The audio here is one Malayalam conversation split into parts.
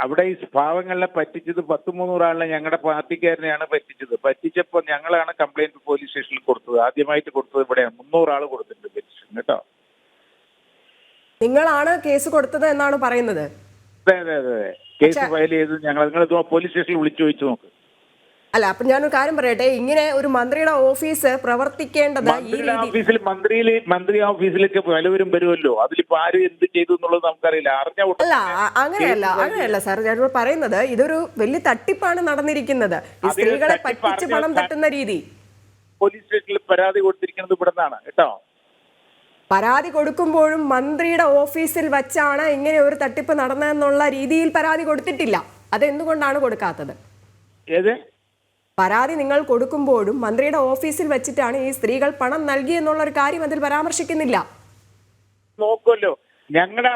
അവിടെ ഈ പാവങ്ങളെ പറ്റിച്ചത് 100-300 ആളിനെ ഞങ്ങളുടെ പാർട്ടിക്കാരനെയാണ് പറ്റിച്ചത്. പറ്റിച്ചപ്പോൾ ഞങ്ങളാണ് കംപ്ലൈന്റ് പോലീസ് സ്റ്റേഷനിൽ കൊടുത്തത്. ആദ്യമായിട്ട് കൊടുത്തത് ഇവിടെയാണ്. 300 ആൾ കൊടുത്തിട്ടുണ്ട് പെറ്റീഷൻ കേട്ടോ. നിങ്ങളാണ് കേസ് കൊടുത്തത് എന്നാണ് പറയുന്നത്? അതെ അതെ അതെ, കേസ് ഫയൽ ചെയ്ത് നിങ്ങൾ പോലീസ് സ്റ്റേഷനിൽ വിളിച്ചു ചോദിച്ചു നോക്ക്. അല്ല, അപ്പൊ ഞാനൊരു കാര്യം പറയട്ടെ, ഇങ്ങനെ ഒരു മന്ത്രിയുടെ ഓഫീസ് പ്രവർത്തിക്കേണ്ടത് മന്ത്രി ഓഫീസിലേക്ക് പലവരും വരുമല്ലോ. അതിലിപ്പോ ആര് എന്ത് ചെയ്തു എന്നുള്ളത് നമുക്കറിയില്ല. അല്ല, അങ്ങനെയല്ല സാർ, ഞാൻ പറയുന്നത് ഇതൊരു വലിയ തട്ടിപ്പാണ് നടന്നിരിക്കുന്നത്. ഈ സ്ത്രീകളെ പറ്റിച്ച് പണം തട്ടുന്ന രീതി. പോലീസ് സ്റ്റേഷനിൽ പരാതി കൊടുത്തിരിക്കുന്നത് ഇവിടെ നിന്നാണ് കേട്ടോ. പരാതി കൊടുക്കുമ്പോഴും മന്ത്രിയുടെ ഓഫീസിൽ വച്ചാണ് ഇങ്ങനെ ഒരു തട്ടിപ്പ് നടന്നതെന്നുള്ള രീതിയിൽ പരാതി കൊടുത്തിട്ടില്ല. അതെന്തുകൊണ്ടാണ് കൊടുക്കാത്തത്? ഏത് പരാതി നിങ്ങൾ കൊടുക്കുമ്പോഴും മന്ത്രിയുടെ ഓഫീസിൽ വെച്ചിട്ടാണ് ഈ സ്ത്രീകൾ പണം നൽകി എന്നുള്ള ഒരു കാര്യം അതിൽ പരാമർശിക്കുന്നില്ല. നോക്കുമല്ലോ, ഞങ്ങളുടെ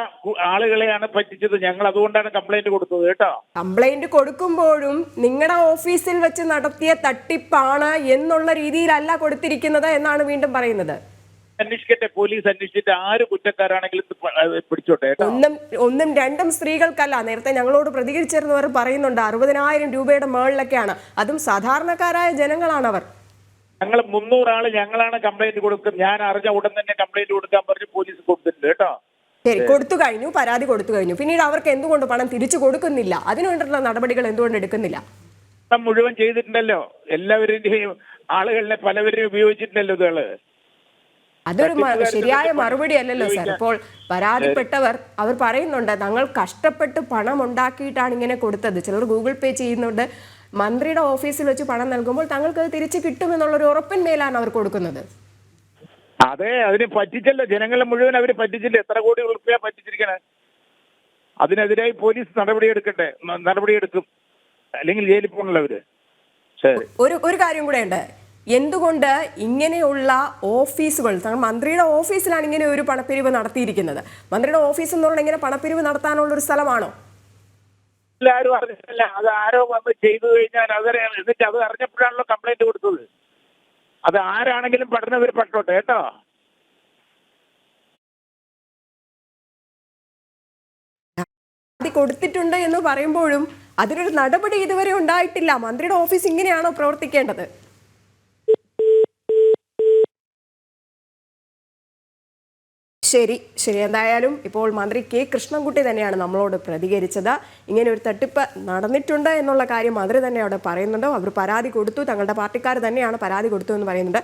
ആളുകളെയാണ് പറ്റിച്ചത്. ഞങ്ങൾ അതുകൊണ്ടാണ് കംപ്ലൈന്റ് കൊടുത്തത് കേട്ടോ. കംപ്ലൈന്റ് കൊടുക്കുമ്പോഴും നിങ്ങളുടെ ഓഫീസിൽ വെച്ച് നടത്തിയ തട്ടിപ്പാണ് എന്നുള്ള രീതിയിലല്ല കൊടുത്തിരിക്കുന്നത് എന്നാണ് വീണ്ടും പറയുന്നത്. അന്വേഷിക്കട്ടെ, പോലീസ് അന്വേഷിച്ചിട്ട് ആര് കുറ്റക്കാരാണെങ്കിലും പിടിച്ചോട്ടെ. ഒന്നും രണ്ടും സ്ത്രീകൾക്കല്ല. നേരത്തെ ഞങ്ങളോട് പ്രതികരിച്ചിരുന്നവർ പറയുന്നുണ്ട് 60,000 രൂപയുടെ മേളിലൊക്കെയാണ്. അതും സാധാരണക്കാരായ ജനങ്ങളാണ് അവർ. ഞങ്ങൾ 300 ആള് ഞങ്ങളാണ് കംപ്ലൈന്റ് കൊടുക്കുന്നത്. ഞാൻ അറിഞ്ഞ ഉടൻ തന്നെ കംപ്ലൈന്റ് കൊടുക്കാൻ പറഞ്ഞ് പോലീസ് കൊടുത്തിട്ടുണ്ട് കേട്ടോ. ശരി, കൊടുത്തു കഴിഞ്ഞു, പരാതി കൊടുത്തു കഴിഞ്ഞു. പിന്നീട് അവർക്ക് എന്തുകൊണ്ട് പണം തിരിച്ചു കൊടുക്കുന്നില്ല? അതിനുവേണ്ടിയുള്ള നടപടികൾ എന്തുകൊണ്ട് എടുക്കുന്നില്ല? മുഴുവൻ ചെയ്തിട്ടുണ്ടല്ലോ. എല്ലാവരുടെയും ആളുകളെ പലവരെയും ഉപയോഗിച്ചിട്ടുണ്ടല്ലോ ഇതുകള്. അതൊരു ശരിയായ മറുപടി അല്ലല്ലോ സാർ. ഇപ്പോൾ പരാതിപ്പെട്ടവർ അവർ പറയുന്നുണ്ട് ഞങ്ങൾ കഷ്ടപ്പെട്ട് പണം ഉണ്ടാക്കിയിട്ടാണ് ഇങ്ങനെ കൊടുത്തത്. ചിലർ ഗൂഗിൾ പേ ചെയ്യുന്നുണ്ട്. മന്ത്രിയുടെ ഓഫീസിൽ വെച്ച് പണം നൽകുമ്പോൾ തങ്ങൾക്ക് അത് തിരിച്ചു കിട്ടുമെന്നുള്ളൊരു ഉറപ്പിന്മേലാണ് അവർ കൊടുക്കുന്നത്. അതെ, അതിന് പറ്റിച്ചല്ലോ. ജനങ്ങളെ മുഴുവൻ അവര് പറ്റിച്ചില്ല. എത്ര കോടി ഉറുപ്പിക പറ്റിച്ചിരിക്കണേ. അതിനെതിരായി പോലീസ് നടപടിയെടുക്കും. അല്ലെങ്കിൽ ജയിലിൽ പോകണല്ലോ അവര്. ശരി, ഒരു കാര്യം കൂടെ ഉണ്ട്. എന്തുകൊണ്ട് ഇങ്ങനെയുള്ള ഓഫീസുകൾ, മന്ത്രിയുടെ ഓഫീസിലാണ് ഇങ്ങനെ ഒരു പണപ്പിരിവ് നടത്തിയിരിക്കുന്നത്? മന്ത്രിയുടെ ഓഫീസ് എന്ന് പറഞ്ഞാൽ ഇങ്ങനെ പണപ്പിരിവ് നടത്താനുള്ള ഒരു സ്ഥലമാണോ? എല്ലാവരും അറിഞ്ഞില്ല. അത് ആരോ വന്ന് ചെയ്തു കഴിഞ്ഞാൽ എന്നിട്ട് അത് അറിഞ്ഞപ്പോഴാണല്ലോ കംപ്ലൈന്റ് കൊടുത്തത്. അത് ആരാണെങ്കിലും പഠനവർ പെട്ടോട്ടെ കേട്ടോ. കൊടുത്തിട്ടുണ്ട് എന്ന് പറയുമ്പോഴും അതിനൊരു നടപടി ഇതുവരെ ഉണ്ടായിട്ടില്ല. മന്ത്രിയുടെ ഓഫീസ് ഇങ്ങനെയാണോ പ്രവർത്തിക്കേണ്ടത്? ശരി, എന്തായാലും ഇപ്പോൾ മന്ത്രി കെ കൃഷ്ണൻകുട്ടി തന്നെയാണ് നമ്മളോട് പ്രതികരിച്ചത്. ഇങ്ങനെ ഒരു തട്ടിപ്പ് നടന്നിട്ടുണ്ട് എന്നുള്ള കാര്യം മന്ത്രി തന്നെ അവിടെ പറയുന്നുണ്ട്. അവർ പരാതി കൊടുത്തു, തങ്ങളുടെ പാർട്ടിക്കാർ തന്നെയാണ് പരാതി കൊടുത്തു എന്ന് പറയുന്നുണ്ട്.